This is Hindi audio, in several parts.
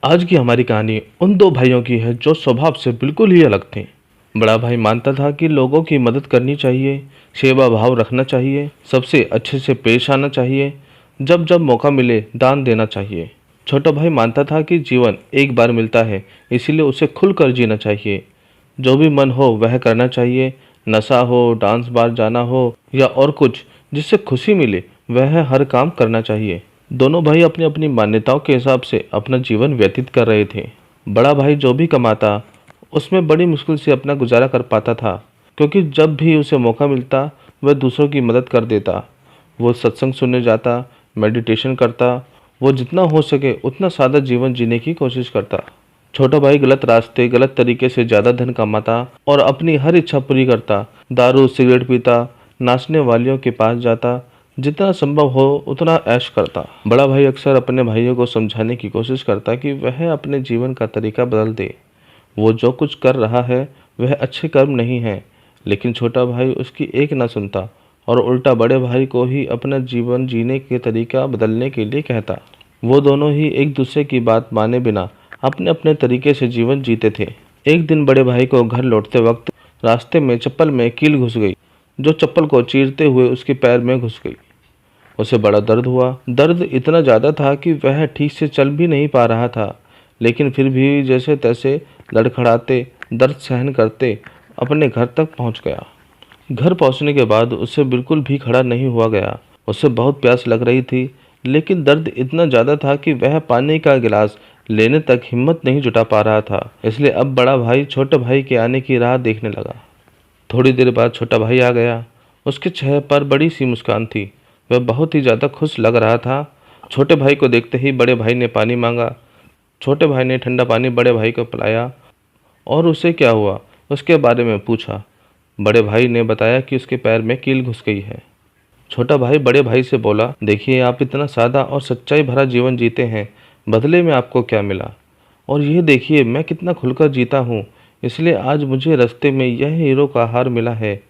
आज की हमारी कहानी उन दो भाइयों की है जो स्वभाव से बिल्कुल ही अलग थे। बड़ा भाई मानता था कि लोगों की मदद करनी चाहिए, सेवा भाव रखना चाहिए, सबसे अच्छे से पेश आना चाहिए, जब जब मौका मिले दान देना चाहिए। छोटा भाई मानता था कि जीवन एक बार मिलता है, इसीलिए उसे खुलकर जीना चाहिए। जो भी मन हो वह करना चाहिए, नशा हो, डांस बार जाना हो या और कुछ जिससे खुशी मिले वह हर काम करना चाहिए। दोनों भाई अपनी अपनी मान्यताओं के हिसाब से अपना जीवन व्यतीत कर रहे थे। बड़ा भाई जो भी कमाता उसमें बड़ी मुश्किल से अपना गुजारा कर पाता था, क्योंकि जब भी उसे मौका मिलता वह दूसरों की मदद कर देता। वो सत्संग सुनने जाता, मेडिटेशन करता, वो जितना हो सके उतना सादा जीवन जीने की कोशिश करता। छोटा भाई गलत रास्ते गलत तरीके से ज़्यादा धन कमाता और अपनी हर इच्छा पूरी करता। दारू सिगरेट पीता, नाचने वालियों के पास जाता, जितना संभव हो उतना ऐश करता। बड़ा भाई अक्सर अपने भाइयों को समझाने की कोशिश करता कि वह अपने जीवन का तरीका बदल दे। वो जो कुछ कर रहा है वह अच्छे कर्म नहीं है, लेकिन छोटा भाई उसकी एक ना सुनता और उल्टा बड़े भाई को ही अपना जीवन जीने के तरीका बदलने के लिए कहता। वो दोनों ही एक दूसरे की बात माने बिना अपने अपने तरीके से जीवन जीते थे। एक दिन बड़े भाई को घर लौटते वक्त रास्ते में चप्पल में कील घुस गई, जो चप्पल को चीरते हुए उसके पैर में घुस गई। उसे बड़ा दर्द हुआ। दर्द इतना ज़्यादा था कि वह ठीक से चल भी नहीं पा रहा था, लेकिन फिर भी जैसे तैसे लड़खड़ाते दर्द सहन करते अपने घर तक पहुंच गया। घर पहुंचने के बाद उससे बिल्कुल भी खड़ा नहीं हुआ गया। उसे बहुत प्यास लग रही थी, लेकिन दर्द इतना ज़्यादा था कि वह पानी का गिलास लेने तक हिम्मत नहीं जुटा पा रहा था। इसलिए अब बड़ा भाई छोटे भाई के आने की राह देखने लगा। थोड़ी देर बाद छोटा भाई आ गया। उसके चेहरे पर बड़ी सी मुस्कान थी। वह बहुत ही ज़्यादा खुश लग रहा था। छोटे भाई को देखते ही बड़े भाई ने पानी मांगा। छोटे भाई ने ठंडा पानी बड़े भाई को पिलाया और उसे क्या हुआ उसके बारे में पूछा। बड़े भाई ने बताया कि उसके पैर में कील घुस गई है। छोटा भाई बड़े भाई से बोला, देखिए आप इतना सादा और सच्चाई भरा जीवन जीते हैं, बदले में आपको क्या मिला? और ये देखिए मैं कितना खुलकर जीता हूँ, इसलिए आज मुझे रास्ते में यह हीरो का हार मिला है।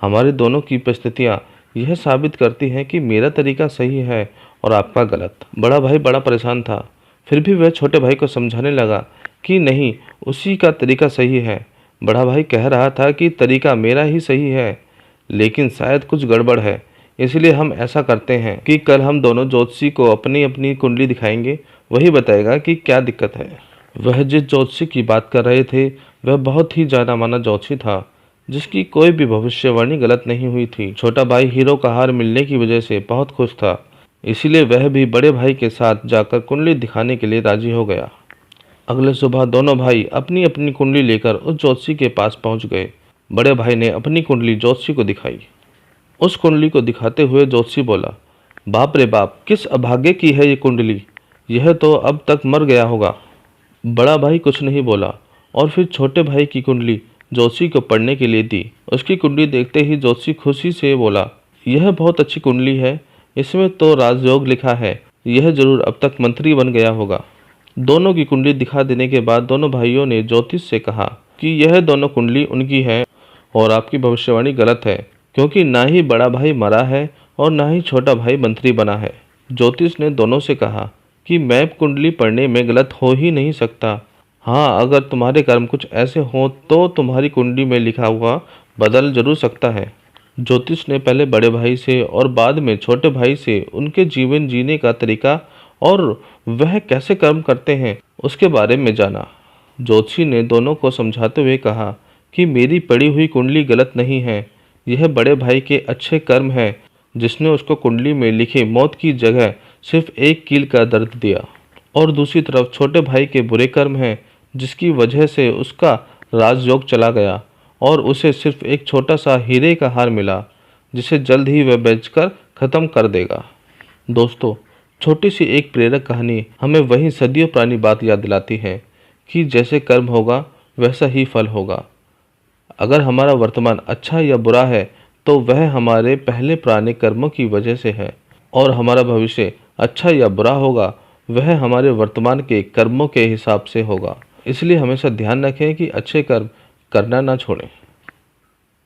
हमारे दोनों की परिस्थितियाँ यह साबित करती हैं कि मेरा तरीका सही है और आपका गलत। बड़ा भाई बड़ा परेशान था, फिर भी वह छोटे भाई को समझाने लगा कि नहीं, उसी का तरीका सही है। बड़ा भाई कह रहा था कि तरीका मेरा ही सही है, लेकिन शायद कुछ गड़बड़ है। इसलिए हम ऐसा करते हैं कि कल हम दोनों ज्योतिषी को अपनी अपनी कुंडली दिखाएंगे, वही बताएगा कि क्या दिक्कत है। वह जिस ज्योतिषी की बात कर रहे थे वह बहुत ही जाना माना ज्योतिषी था, जिसकी कोई भी भविष्यवाणी गलत नहीं हुई थी। छोटा भाई हीरो का हार मिलने की वजह से बहुत खुश था, इसीलिए वह भी बड़े भाई के साथ जाकर कुंडली दिखाने के लिए राजी हो गया। अगले सुबह दोनों भाई अपनी अपनी कुंडली लेकर उस ज्योतिषी के पास पहुंच गए। बड़े भाई ने अपनी कुंडली ज्योतिषी को दिखाई। उस कुंडली को दिखाते हुए ज्योतिषी बोला, बाप रे बाप, किस अभागे की है ये कुंडली, यह तो अब तक मर गया होगा। बड़ा भाई कुछ नहीं बोला और फिर छोटे भाई की कुंडली ज्योतिषी को पढ़ने के लिए दी। उसकी कुंडली देखते ही ज्योतिषी खुशी से बोला, यह बहुत अच्छी कुंडली है, इसमें तो राजयोग लिखा है, यह जरूर अब तक मंत्री बन गया होगा। दोनों की कुंडली दिखा देने के बाद दोनों भाइयों ने ज्योतिष से कहा कि यह दोनों कुंडली उनकी है और आपकी भविष्यवाणी गलत है, क्योंकि ना ही बड़ा भाई मरा है और ना ही छोटा भाई मंत्री बना है। ज्योतिष ने दोनों से कहा कि मैं कुंडली पढ़ने में गलत हो ही नहीं सकता। हाँ, अगर तुम्हारे कर्म कुछ ऐसे हों तो तुम्हारी कुंडली में लिखा हुआ बदल जरूर सकता है। ज्योतिष ने पहले बड़े भाई से और बाद में छोटे भाई से उनके जीवन जीने का तरीका और वह कैसे कर्म करते हैं उसके बारे में जाना। ज्योतिषी ने दोनों को समझाते हुए कहा कि मेरी पड़ी हुई कुंडली गलत नहीं है, यह बड़े भाई के अच्छे कर्म है जिसने उसको कुंडली में लिखे मौत की जगह सिर्फ एक कील का दर्द दिया, और दूसरी तरफ छोटे भाई के बुरे कर्म हैं जिसकी वजह से उसका राजयोग चला गया और उसे सिर्फ एक छोटा सा हीरे का हार मिला, जिसे जल्द ही वह बेचकर ख़त्म कर देगा। दोस्तों, छोटी सी एक प्रेरक कहानी हमें वही सदियों पुरानी बात याद दिलाती है कि जैसे कर्म होगा वैसा ही फल होगा। अगर हमारा वर्तमान अच्छा या बुरा है तो वह हमारे पहले पुराने कर्मों की वजह से है, और हमारा भविष्य अच्छा या बुरा होगा वह हमारे वर्तमान के कर्मों के हिसाब से होगा। इसलिए हमेशा ध्यान रखें कि अच्छे कर्म करना ना छोड़ें।